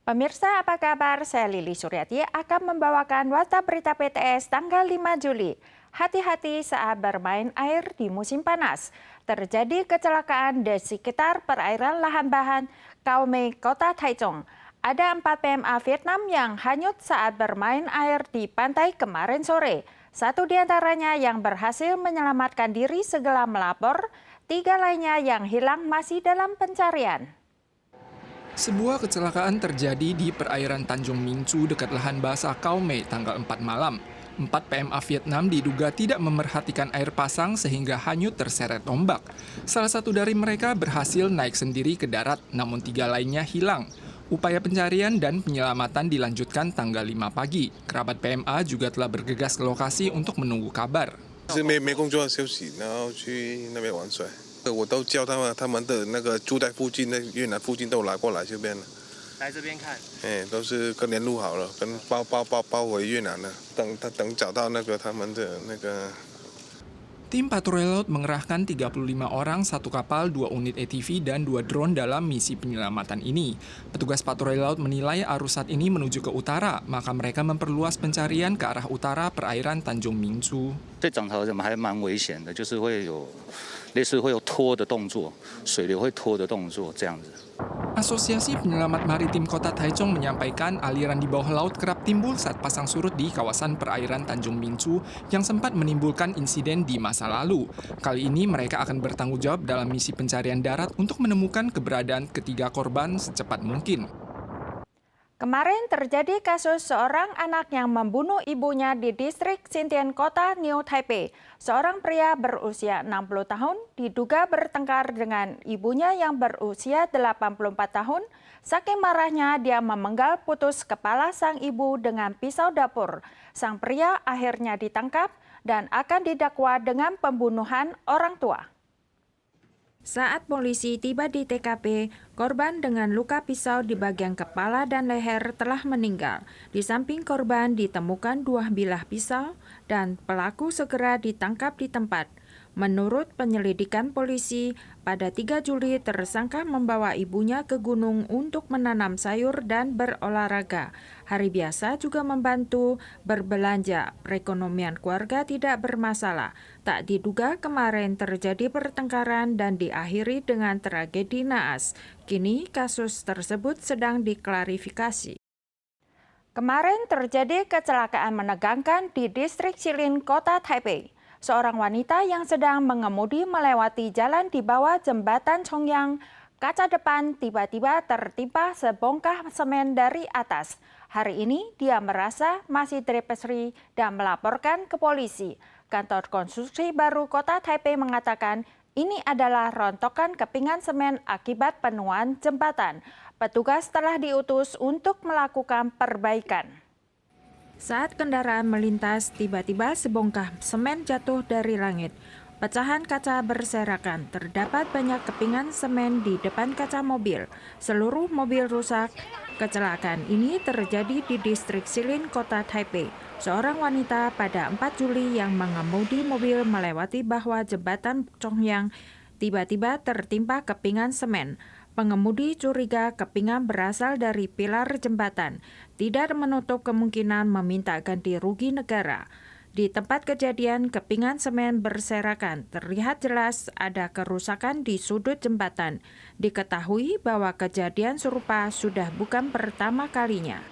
Pemirsa, apa kabar? Saya Lili Suryati akan membawakan Warta Berita PTS tanggal 5 Juli. Hati-hati saat bermain air di musim panas. Terjadi kecelakaan di sekitar perairan lahan bahan Kaomei, Kota Taichung. Ada 4 PMA Vietnam yang hanyut saat bermain air di pantai kemarin sore. Satu di antaranya yang berhasil menyelamatkan diri setelah melapor, 3 lainnya yang hilang masih dalam pencarian. Sebuah kecelakaan terjadi di perairan Tanjung Minchu dekat lahan basah Kaomei tanggal 4 malam. 4 PMA Vietnam diduga tidak memerhatikan air pasang sehingga hanyut terseret ombak. Salah satu dari mereka berhasil naik sendiri ke darat, namun 3 lainnya hilang. Upaya pencarian dan penyelamatan dilanjutkan tanggal 5 pagi. Kerabat PMA juga telah bergegas ke lokasi untuk menunggu kabar. 没工作休息，然后去那边玩水。我都叫他们的那个住在附近的越南附近都来过来这边了，来这边看。都是跟联络好了，跟包回越南了。等找到那个他们的那个。 Tim patroli laut mengerahkan 35 orang, 1 kapal, 2 unit ATV, dan 2 drone dalam misi penyelamatan ini. Petugas patroli laut menilai arus saat ini menuju ke utara, maka mereka memperluas pencarian ke arah utara perairan Tanjung Minchu. 这涨潮还蛮危险的，就是会有类似会有拖的动作，水流会拖的动作这样子。 Asosiasi Penyelamat Maritim Kota Taichung menyampaikan aliran di bawah laut kerap timbul saat pasang surut di kawasan perairan Tanjung Minchu yang sempat menimbulkan insiden di masa lalu. Kali ini mereka akan bertanggung jawab dalam misi pencarian darat untuk menemukan keberadaan ketiga korban secepat mungkin. Kemarin terjadi kasus seorang anak yang membunuh ibunya di distrik Xintian, Kota New Taipei. Seorang pria berusia 60 tahun diduga bertengkar dengan ibunya yang berusia 84 tahun. Saking marahnya dia memenggal putus kepala sang ibu dengan pisau dapur. Sang pria akhirnya ditangkap dan akan didakwa dengan pembunuhan orang tua. Saat polisi tiba di TKP, korban dengan luka pisau di bagian kepala dan leher telah meninggal. Di samping korban ditemukan 2 bilah pisau dan pelaku segera ditangkap di tempat. Menurut penyelidikan polisi, pada 3 Juli tersangka membawa ibunya ke gunung untuk menanam sayur dan berolahraga. Hari biasa juga membantu berbelanja. Perekonomian keluarga tidak bermasalah. Tak diduga kemarin terjadi pertengkaran dan diakhiri dengan tragedi naas. Kini kasus tersebut sedang diklarifikasi. Kemarin terjadi kecelakaan menegangkan di distrik Shilin, Kota Taipei. Seorang wanita yang sedang mengemudi melewati jalan di bawah jembatan Chongyang, kaca depan tiba-tiba tertimpa sebongkah semen dari atas. Hari ini dia merasa masih depresi dan melaporkan ke polisi. Kantor Konstruksi Baru Kota Taipei mengatakan ini adalah rontokan kepingan semen akibat penuaan jembatan. Petugas telah diutus untuk melakukan perbaikan. Saat kendaraan melintas, tiba-tiba sebongkah semen jatuh dari langit. Pecahan kaca berserakan, terdapat banyak kepingan semen di depan kaca mobil. Seluruh mobil rusak. Kecelakaan ini terjadi di distrik Shilin, Kota Taipei. Seorang wanita pada 4 Juli yang mengemudi mobil melewati bawah jembatan Chongyang tiba-tiba tertimpa kepingan semen. Pengemudi curiga kepingan berasal dari pilar jembatan, tidak menutup kemungkinan meminta ganti rugi negara. Di tempat kejadian, kepingan semen berserakan. Terlihat jelas ada kerusakan di sudut jembatan. Diketahui bahwa kejadian serupa sudah bukan pertama kalinya.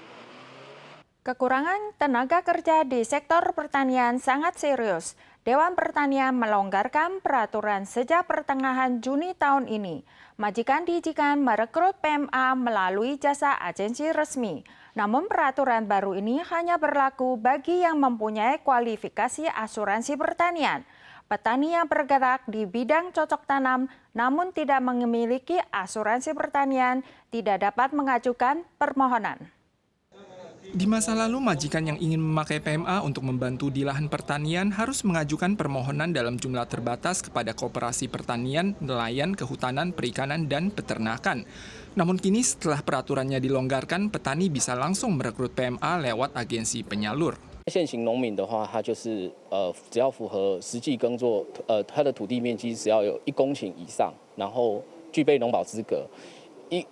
Kekurangan tenaga kerja di sektor pertanian sangat serius. Dewan Pertanian melonggarkan peraturan sejak pertengahan Juni tahun ini. Majikan diizinkan merekrut PMA melalui jasa agensi resmi. Namun peraturan baru ini hanya berlaku bagi yang mempunyai kualifikasi asuransi pertanian. Petani yang bergerak di bidang cocok tanam namun tidak memiliki asuransi pertanian tidak dapat mengajukan permohonan. Di masa lalu, majikan yang ingin memakai PMA untuk membantu di lahan pertanian harus mengajukan permohonan dalam jumlah terbatas kepada Koperasi Pertanian, Nelayan, Kehutanan, Perikanan, dan Peternakan. Namun kini setelah peraturannya dilonggarkan, petani bisa langsung merekrut PMA lewat agensi penyalur. 现行农民的话，他就是只要符合实际耕作，他的土地面积只要有1公顷以上，然后具备农保资格，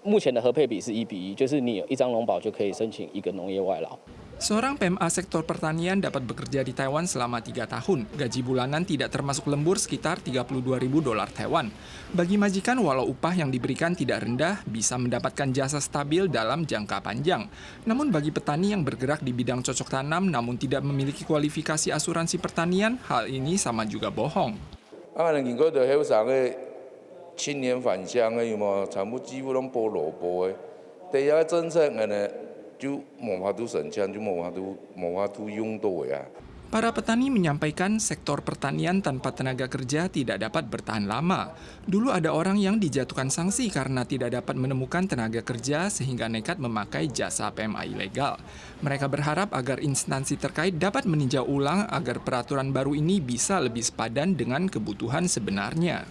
目前的合配比是1:1，就是你有1张农保就可以申请1个农业外劳。 Seorang PMA sektor pertanian dapat bekerja di Taiwan selama 3 tahun. Gaji bulanan tidak termasuk lembur sekitar 32.000 dolar Taiwan. Bagi majikan, walau upah yang diberikan tidak rendah, bisa mendapatkan jasa stabil dalam jangka panjang. Namun bagi petani yang bergerak di bidang cocok tanam namun tidak memiliki kualifikasi asuransi pertanian, hal ini sama juga bohong. 人個就喺上嘅青年返鄉嘅，嘛，全部幾乎攏保勞保嘅。第一個政策呢，就冇法度省錢，就冇法度用到嘅啊。 Para petani menyampaikan sektor pertanian tanpa tenaga kerja tidak dapat bertahan lama. Dulu ada orang yang dijatuhkan sanksi karena tidak dapat menemukan tenaga kerja sehingga nekat memakai jasa PMA ilegal. Mereka berharap agar instansi terkait dapat meninjau ulang agar peraturan baru ini bisa lebih sepadan dengan kebutuhan sebenarnya.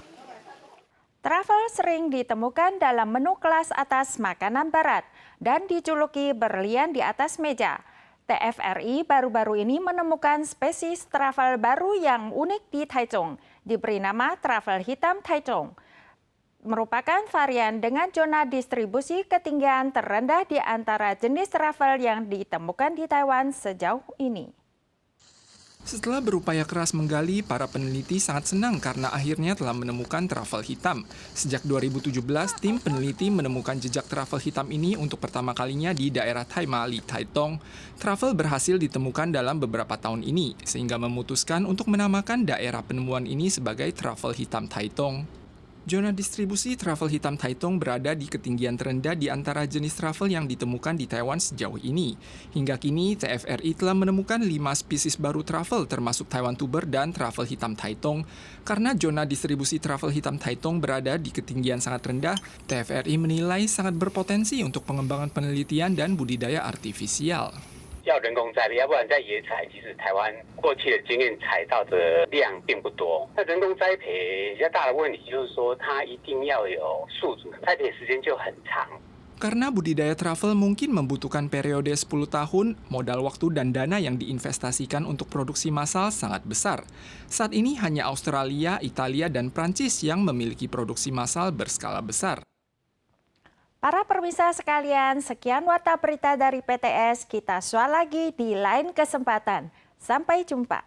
Travel sering ditemukan dalam menu kelas atas makanan barat dan dijuluki berlian di atas meja. TFRI baru-baru ini menemukan spesies travel baru yang unik di Taichung, diberi nama travel hitam Taichung. Merupakan varian dengan zona distribusi ketinggian terendah di antara jenis travel yang ditemukan di Taiwan sejauh ini. Setelah berupaya keras menggali, para peneliti sangat senang karena akhirnya telah menemukan travel hitam. Sejak 2017, tim peneliti menemukan jejak travel hitam ini untuk pertama kalinya di daerah Taimali, Taitung. Travel berhasil ditemukan dalam beberapa tahun ini, sehingga memutuskan untuk menamakan daerah penemuan ini sebagai travel hitam Taitung. Zona distribusi travel hitam Taitung berada di ketinggian terendah di antara jenis travel yang ditemukan di Taiwan sejauh ini. Hingga kini, TFRI telah menemukan 5 spesies baru travel termasuk Taiwan Tuber dan travel hitam Taitung. Karena zona distribusi travel hitam Taitung berada di ketinggian sangat rendah, TFRI menilai sangat berpotensi untuk pengembangan penelitian dan budidaya artifisial. 要人工栽培，要不然在野采，其实台湾过去的经验采到的量并不多。那人工栽培比较大的问题就是说，它一定要有宿主，栽培时间就很长。 Karena budidaya travel mungkin membutuhkan periode 10 tahun, modal waktu dan dana yang diinvestasikan untuk produksi massal sangat besar. Saat ini hanya Australia, Italia, dan Prancis yang memiliki produksi massal berskala besar. Para pemirsa sekalian, sekian warta berita dari PTS. Kita soal lagi di lain kesempatan. Sampai jumpa.